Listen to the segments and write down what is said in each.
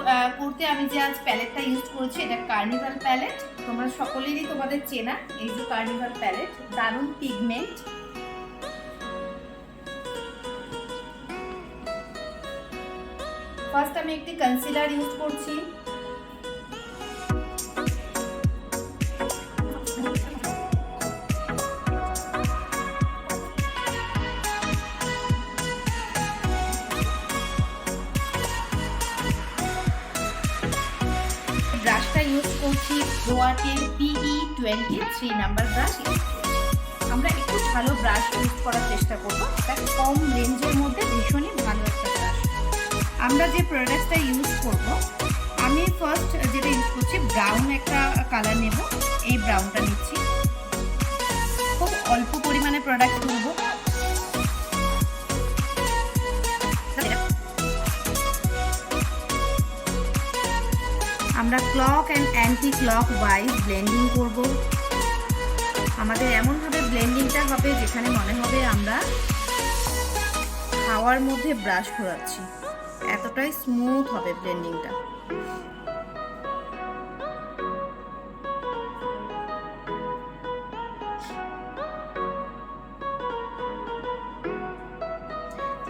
করতে আমি যে আজ প্যালেটটা ইউজ করেছি এটা কার্নিভাল প্যালেট। তোমরা সকলেরই তোমাদের চেনা এই যে কার্নিভাল প্যালেট, দারুণ পিগমেন্ট। ফার্স্ট আমি একটি কনসিলার ইউজ করছি। ব্রাশটা ইউজ করছি রোয়াটের PE23 নাম্বার ব্রাশ ইউজ করছি। আমরা একটু ভালো ব্রাশ ইউজ করার চেষ্টা করব, এটা কম রেঞ্জের মধ্যে ভীষণই ভালো একটা ব্রাশ। আমরা যে প্রোডাক্টটা ইউজ করব, আমি ফার্স্ট যেটা ইউজ করছি ব্রাউন একটা কালার নেব, এই ব্রাউনটা নিচ্ছি। খুব অল্প পরিমাণে প্রোডাক্ট তুলব। আমরা clock and anti clock wise blending করব। আমাদের এমনভাবে ব্লেন্ডিংটা হবে যেখানে মনে হবে আমরা হাওয়ার মধ্যে ব্রাশ ঘোরাচ্ছি, এতটাই স্মুথ হবে ব্লেন্ডিংটা।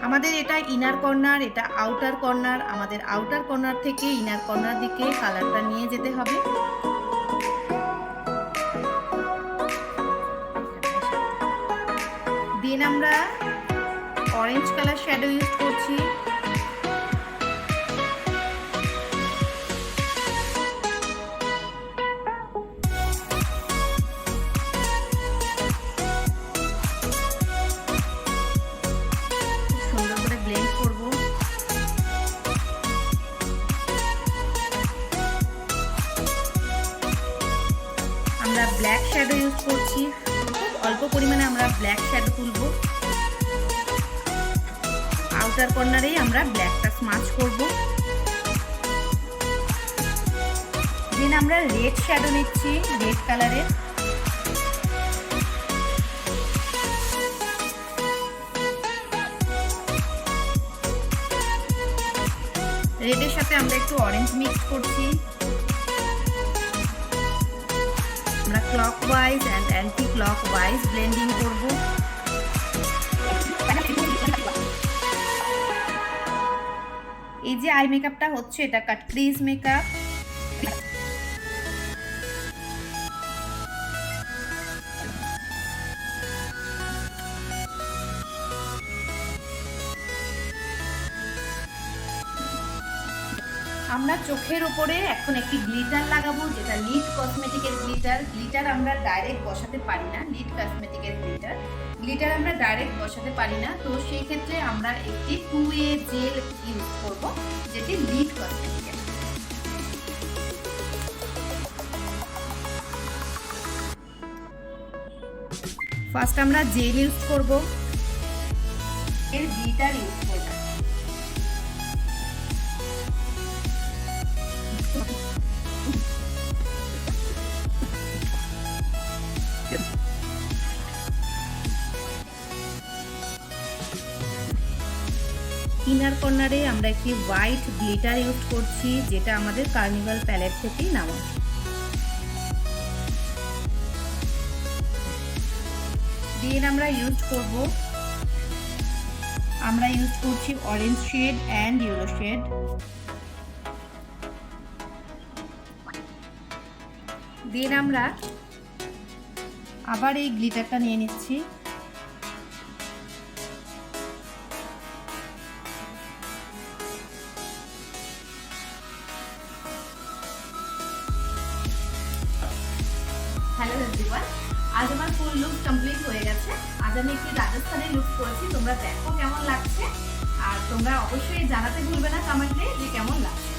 আমাদের এটা ইনার কর্নার, এটা আউটার কর্নার। আমাদের আউটার কর্নার থেকে ইনার কর্নার দিকে কালারটা নিয়ে যেতে হবে। দেন আমরা অরেঞ্জ কালার শ্যাডো ইউজ করছি। সুন্দর করে ব্লেন্ড করব। আমরা ব্ল্যাক শ্যাডো ইউজ করছি, খুব অল্প পরিমাণে আমরা ব্ল্যাক শ্যাডো তুলব। আউটার কর্নারেই আমরা ব্ল্যাকটা স্মাচ করব। দেন আমরা রেড শ্যাডো নিচ্ছি, রেড কালারের। রেডের সাথে আমরা একটু অরেঞ্জ মিক্স করছি। আমরা clockwise and anti clockwise blending করব। এই যে আই মেকআপটা হচ্ছে এটা কাট ক্রিজ মেকআপ। আমরা চোখের উপরে এখন একটি গ্লিটার লাগাবো, যেটা লিড কসমেটিকের গ্লিটার। গ্লিটার আমরা ডাইরেক্ট বসাতে পারি না, লিড কসমেটিকের গ্লিটার। গ্লিটার আমরা ডাইরেক্ট বসাতে পারি না, তো সেই ক্ষেত্রে আমরা একটি 2A জেল ইউজ করব, যেটি লিড কসমেটিকের। ফার্স্ট আমরা জেল ইউজ করব, এর গ্লিটার ইউজ করব। ইনার কর্নারে আমরা একটি হোয়াইট গ্লিটার ইউজ করছি, যেটা আমাদের কার্নিভাল প্যালেট থেকেই নেওয়া। দেন আমরা ইউজ করছি orange shade and yellow shade. Then আমরা আবার এই গ্লিটারটা নিয়ে নিচ্ছি। হ্যালো এভরিওয়ান, আজ আমার ফুল লুক কমপ্লিট হয়ে গেছে। আজ আমি একটি রাজস্থানি লুক করেছি, তোমরা দেখো কেমন লাগছে, আর তোমরা অবশ্যই জানাতে ভুলবে না কমেন্টে যে কেমন লাগছে।